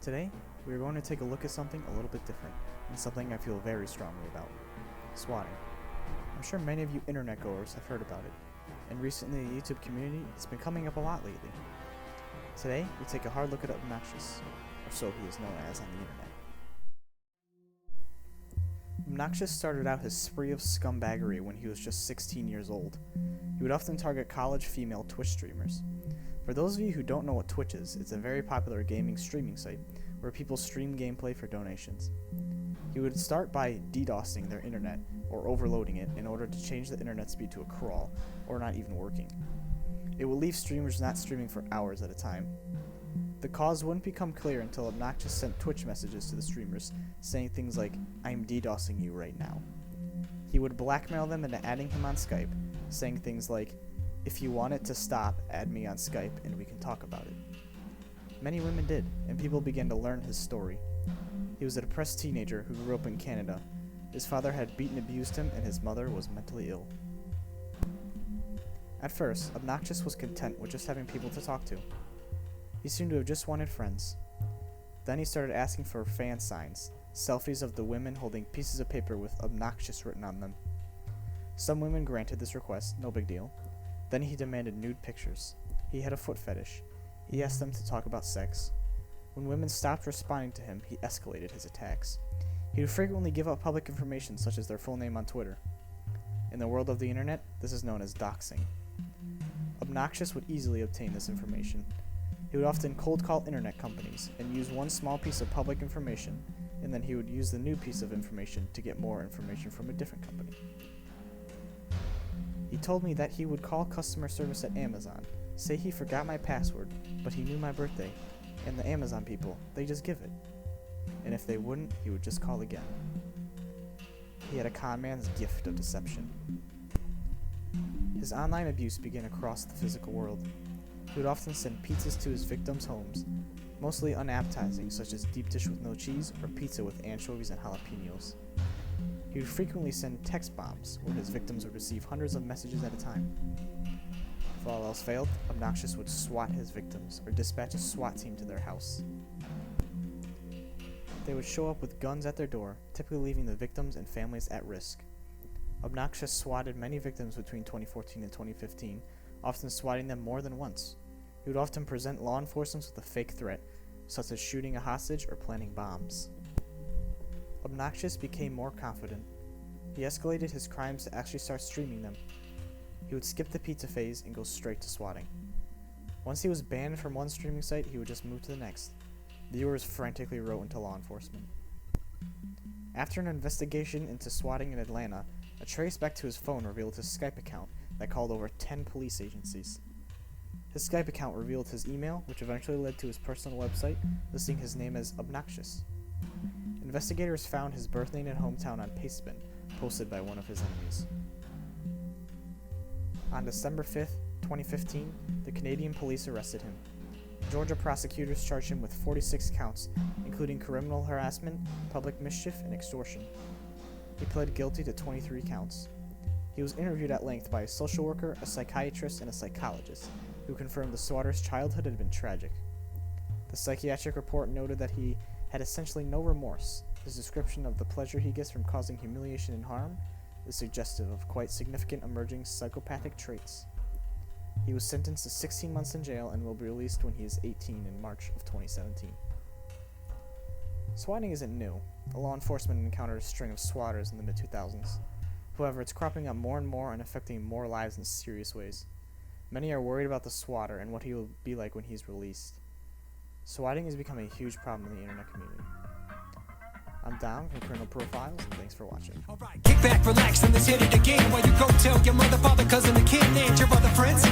Today, we are going to take a look at something a little bit different, and something I feel very strongly about: swatting. I'm sure many of you internet goers have heard about it, and recently in the YouTube community, it's been coming up a lot lately. Today, we take a hard look at Obnoxious, or so he is known as on the internet. Obnoxious started out his spree of scumbaggery when he was just 16 years old. He would often target college female Twitch streamers. For those of you who don't know what Twitch is, it's a very popular gaming streaming site where people stream gameplay for donations. He would start by DDoSing their internet or overloading it in order to change the internet speed to a crawl, or not even working. It would leave streamers not streaming for hours at a time. The cause wouldn't become clear until Obnoxious sent Twitch messages to the streamers saying things like, "I'm DDoSing you right now." He would blackmail them into adding him on Skype, saying things like, "If you want it to stop, add me on Skype and we can talk about it." Many women did, and people began to learn his story. He was a depressed teenager who grew up in Canada. His father had beaten and abused him, and his mother was mentally ill. At first, Obnoxious was content with just having people to talk to. He seemed to have just wanted friends. Then he started asking for fan signs, selfies of the women holding pieces of paper with Obnoxious written on them. Some women granted this request, no big deal. Then he demanded nude pictures. He had a foot fetish. He asked them to talk about sex. When women stopped responding to him, he escalated his attacks. He would frequently give out public information such as their full name on Twitter. In the world of the internet, this is known as doxing. Obnoxious would easily obtain this information. He would often cold call internet companies and use one small piece of public information, and then he would use the new piece of information to get more information from a different company. He told me that he would call customer service at Amazon, say he forgot my password, but he knew my birthday, and the Amazon people, they just give it. And if they wouldn't, he would just call again. He had a con man's gift of deception. His online abuse began across the physical world. He would often send pizzas to his victims' homes, mostly unappetizing, such as deep dish with no cheese or pizza with anchovies and jalapenos. He would frequently send text bombs, where his victims would receive hundreds of messages at a time. If all else failed, Obnoxious would swat his victims, or dispatch a SWAT team to their house. They would show up with guns at their door, typically leaving the victims and families at risk. Obnoxious swatted many victims between 2014 and 2015, often swatting them more than once. He would often present law enforcement with a fake threat, such as shooting a hostage or planting bombs. Obnoxious became more confident. He escalated his crimes to actually start streaming them. He would skip the pizza phase and go straight to swatting. Once he was banned from one streaming site, he would just move to the next. Viewers frantically wrote into law enforcement. After an investigation into swatting in Atlanta, a trace back to his phone revealed his Skype account that called over 10 police agencies. His Skype account revealed his email, which eventually led to his personal website, listing his name as Obnoxious. Investigators found his birth name and hometown on Pastebin, posted by one of his enemies. On December 5th, 2015, the Canadian police arrested him. Georgia prosecutors charged him with 46 counts, including criminal harassment, public mischief, and extortion. He pled guilty to 23 counts. He was interviewed at length by a social worker, a psychiatrist, and a psychologist, who confirmed the Swatter's childhood had been tragic. The psychiatric report noted that he had essentially no remorse. His description of the pleasure he gets from causing humiliation and harm is suggestive of quite significant emerging psychopathic traits. He was sentenced to 16 months in jail and will be released when he is 18 in March of 2017. Swatting isn't new. Law enforcement encountered a string of swatters in the mid-2000s. However, it's cropping up more and more and affecting more lives in serious ways. Many are worried about the swatter and what he will be like when he's released. Swatting has become a huge problem in the internet community. I'm Dom from Criminal Profiles, and thanks for watching. Alright, kick back, relax, and let's hit it again. While you go tell your mother, father, cousin, the kid, and your other friends.